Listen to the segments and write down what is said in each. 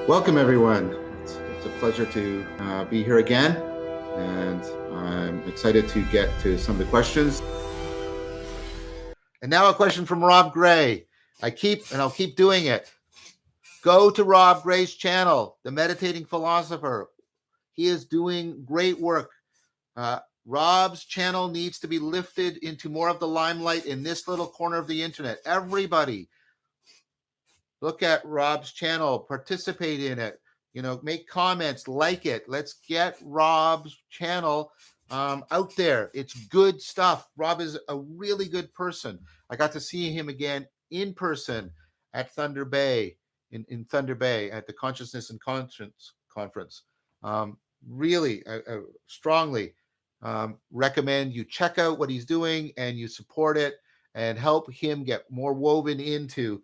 Welcome, everyone. It's a pleasure to be here again, and I'm excited to get to some of the questions. And now a question from Rob Gray. I'll keep doing it. Go to Rob Gray's channel, The Meditating Philosopher. He is doing great work. Rob's channel needs to be lifted into more of the limelight in this little corner of the internet. Everybody, look at Rob's channel, participate in it, make comments, like it. Let's get Rob's channel out there. It's good stuff. Rob is a really good person. I got to see him again in person at Thunder Bay, in Thunder Bay at the Consciousness and Conscience Conference. Really, strongly recommend you check out what he's doing and you support it and help him get more woven into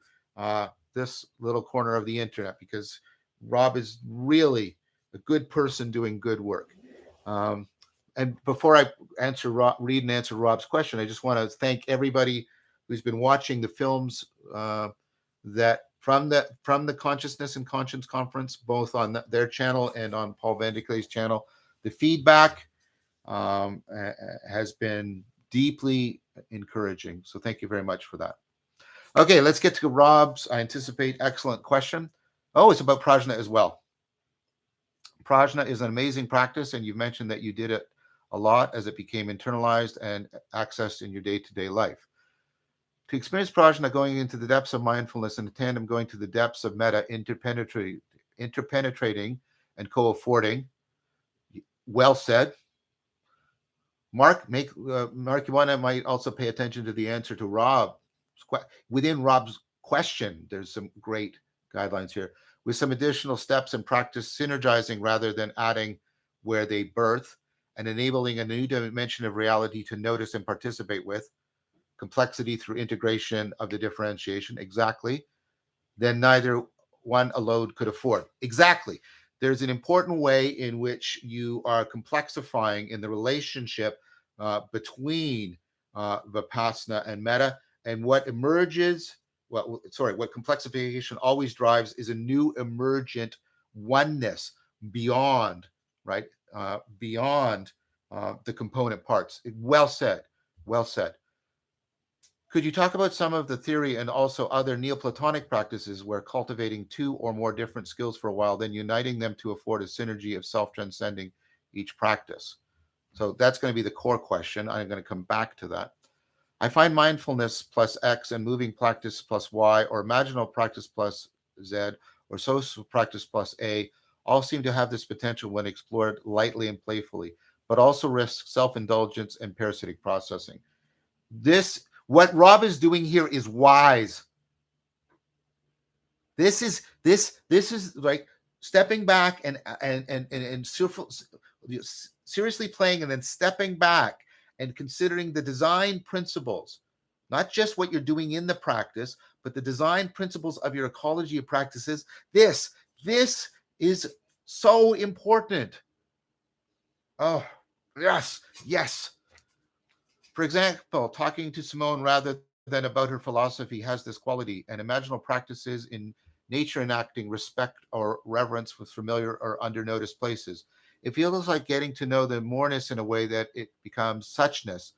this little corner of the internet, because Rob is really a good person doing good work. And before I read and answer Rob's question, I just want to thank everybody who's been watching the films that from the Consciousness and Conscience Conference, both on their channel and on Paul Vanderklee's channel. The feedback has been deeply encouraging. So thank you very much for that. Okay, let's get to Rob's, I anticipate, excellent question. Oh, it's about Prajna as well. Prajna is an amazing practice, and you've mentioned that you did it a lot as it became internalized and accessed in your day-to-day life. To experience Prajna, going into the depths of mindfulness and in tandem going to the depths of metta, interpenetrating and co-affording. Well said. Mark, Iwana might also pay attention to the answer to Rob. Within Rob's question, there's some great guidelines here, with some additional steps and practice synergizing rather than adding where they birth, and enabling a new dimension of reality to notice and participate with, complexity through integration of the differentiation. Exactly. Then neither one alone could afford. Exactly. There's an important way in which you are complexifying in the relationship between Vipassana and metta. And what emerges, what complexification always drives is a new emergent oneness beyond, right? Beyond the component parts. Well said. Well said. Could you talk about some of the theory and also other Neoplatonic practices where cultivating two or more different skills for a while, then uniting them to afford a synergy of self-transcending each practice? So that's going to be the core question. I'm going to come back to that. I find mindfulness plus X and moving practice plus Y, or imaginal practice plus Z, or social practice plus A all seem to have this potential when explored lightly and playfully, but also risk self-indulgence and parasitic processing. What Rob is doing here is wise. This is like stepping back and seriously playing, and then stepping back and considering the design principles, not just what you're doing in the practice, but the design principles of your ecology of practices. This is so important. Oh, yes. For example, talking to Simone rather than about her philosophy has this quality, and imaginal practices in nature enacting respect or reverence with familiar or under-noticed places. It feels like getting to know the moreness in a way that it becomes suchness,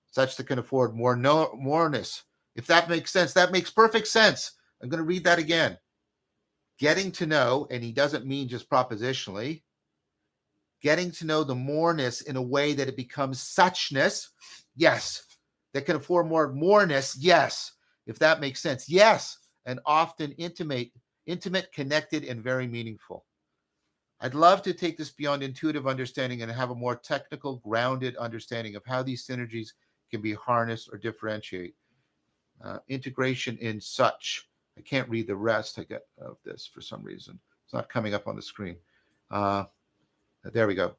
such that can afford moreness. If that makes sense, that makes perfect sense. I'm going to read that again. Getting to know, and he doesn't mean just propositionally, getting to know the moreness in a way that it becomes suchness, yes. That can afford moreness, yes. If that makes sense, yes. And often intimate, connected, and very meaningful. I'd love to take this beyond intuitive understanding and have a more technical, grounded understanding of how these synergies can be harnessed or differentiate. Integration in such. I can't read the rest of this for some reason. It's not coming up on the screen. There we go.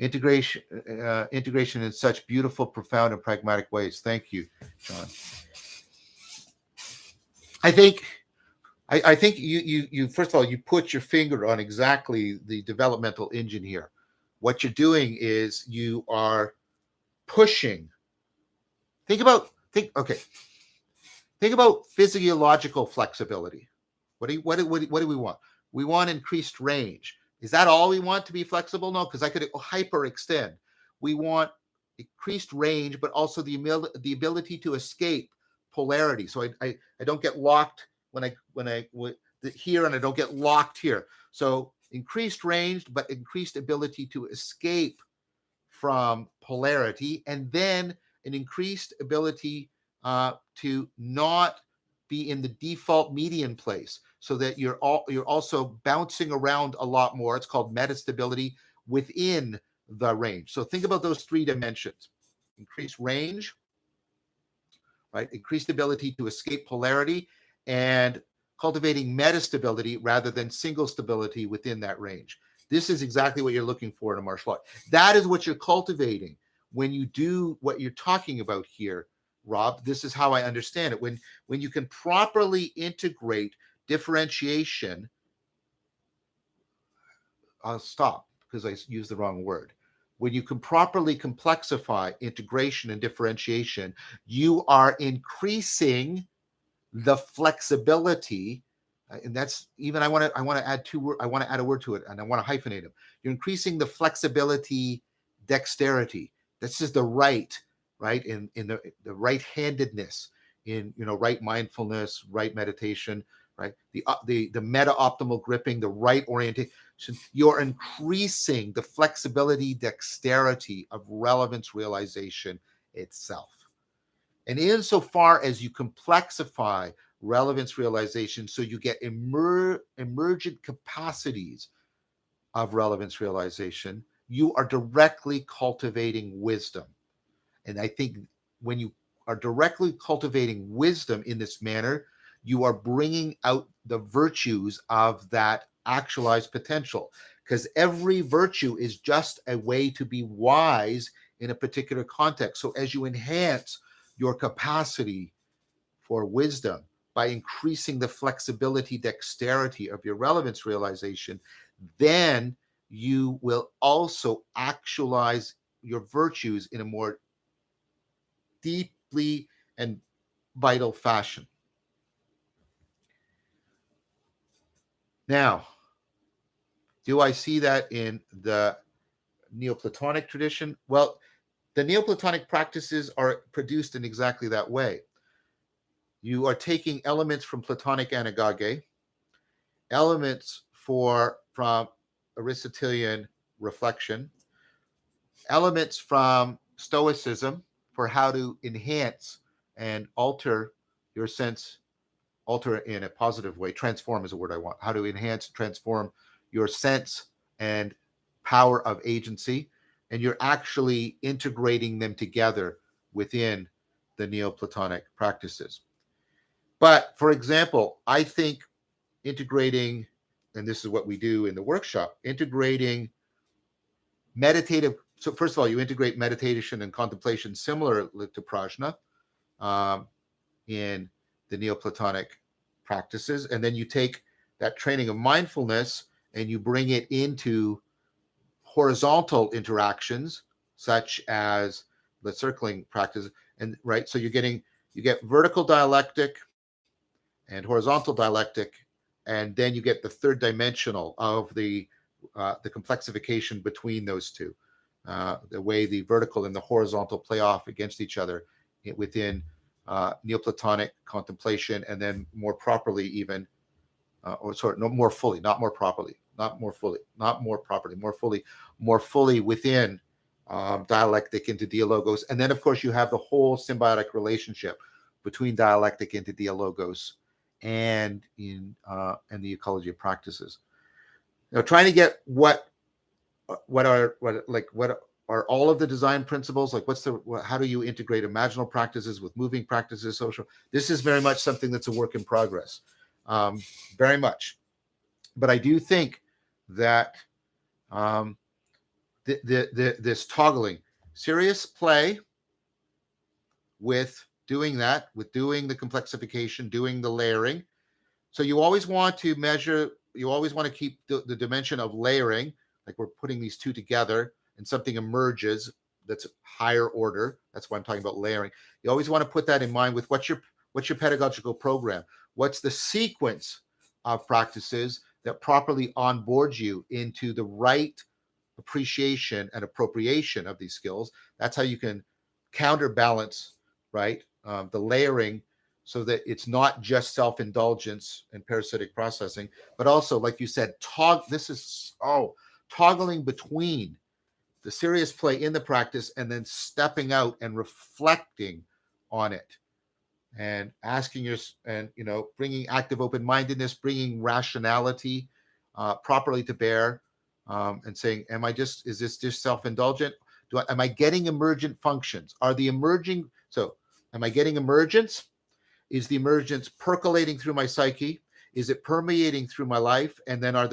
Integration in such beautiful, profound, and pragmatic ways. Thank you, John. I think you first of all, you put your finger on exactly the developmental engine here. What you're doing is you are pushing. Think about physiological flexibility. What do we want? We want increased range. Is that all we want to be flexible? No, because I could hyperextend. We want increased range, but also the ability to escape polarity. So I don't get locked when I here, and I don't get locked here. So increased range, but increased ability to escape from polarity, and then an increased ability to not be in the default median place, so that you're also bouncing around a lot more. It's called metastability within the range. So think about those three dimensions: increased range, right? Increased ability to escape polarity, and cultivating metastability rather than single stability within that range. This is exactly what you're looking for in a martial art. That is what you're cultivating when you do what you're talking about here, Rob. This is how I understand it. When you can properly integrate differentiation, I'll stop because I used the wrong word. When you can properly complexify integration and differentiation, you are increasing the flexibility, and that's even I want to add a word to it, and I want to hyphenate them. You're increasing the flexibility, dexterity. This is the right in the right-handedness, in right mindfulness, right meditation, right, the meta optimal gripping, the right orientation. You're increasing the flexibility, dexterity of relevance realization itself. And insofar as you complexify relevance realization, so you get emergent capacities of relevance realization, you are directly cultivating wisdom. And I think when you are directly cultivating wisdom in this manner, you are bringing out the virtues of that actualized potential, because every virtue is just a way to be wise in a particular context. So as you enhance your capacity for wisdom by increasing the flexibility, dexterity of your relevance realization, then you will also actualize your virtues in a more deeply and vital fashion. Now, do I see that in the Neoplatonic tradition? Well, the Neoplatonic practices are produced in exactly that way. You are taking elements from Platonic anagoge, elements from Aristotelian reflection, elements from Stoicism for how to enhance and alter your sense, alter in a positive way. Transform is a word I want. How to enhance, transform your sense and power of agency. And you're actually integrating them together within the Neoplatonic practices. But for example, I think integrating, and this is what we do in the workshop, integrating meditative. So first of all, you integrate meditation and contemplation similar to Prajna in the Neoplatonic practices. And then you take that training of mindfulness and you bring it into horizontal interactions, such as the circling practice. And right, so you get vertical dialectic and horizontal dialectic, and then you get the third dimensional of the complexification between those two, the way the vertical and the horizontal play off against each other within Neoplatonic contemplation, and then more properly even, more fully within dialectic into dialogos. And then of course you have the whole symbiotic relationship between dialectic into dialogos and in the ecology of practices. Now, trying to get what are all of the design principles, like how do you integrate imaginal practices with moving practices, social. This is very much something that's a work in progress, very much. But I do think that this toggling, serious play with doing that, with doing the complexification, doing the layering. So you always want to measure, you always want to keep the dimension of layering, like we're putting these two together and something emerges that's higher order. That's why I'm talking about layering. You always want to put that in mind with what's your pedagogical program? What's the sequence of practices that properly onboards you into the right appreciation and appropriation of these skills. That's how you can counterbalance, right? The layering, so that it's not just self-indulgence and parasitic processing, but also, like you said, toggling between the serious play in the practice and then stepping out and reflecting on it and asking and bringing active open-mindedness, bringing rationality properly to bear, and saying, is this just self-indulgent? Am I getting emergent functions? Am I getting emergence? Is the emergence percolating through my psyche? Is it permeating through my life? And then are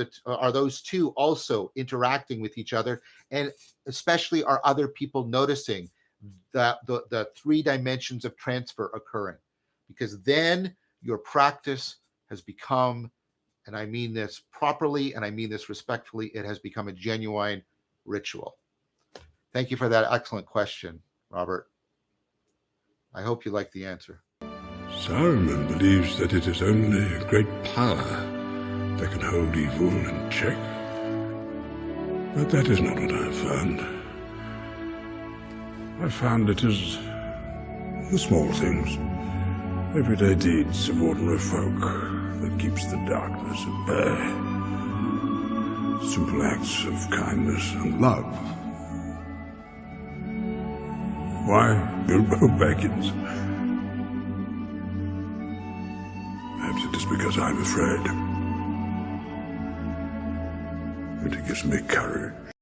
those two also interacting with each other? And especially, are other people noticing that the three dimensions of transfer occurring? Because then your practice has become, and I mean this properly and I mean this respectfully, it has become a genuine ritual. Thank you for that excellent question, Robert. I hope you like the answer. Saruman believes that it is only great power that can hold evil in check. But that is not what I have found. I found it is the small things, everyday deeds of ordinary folk, that keeps the darkness at bay. Simple acts of kindness and love. Why Bilbo Baggins? Perhaps it is because I'm afraid. But it gives me courage.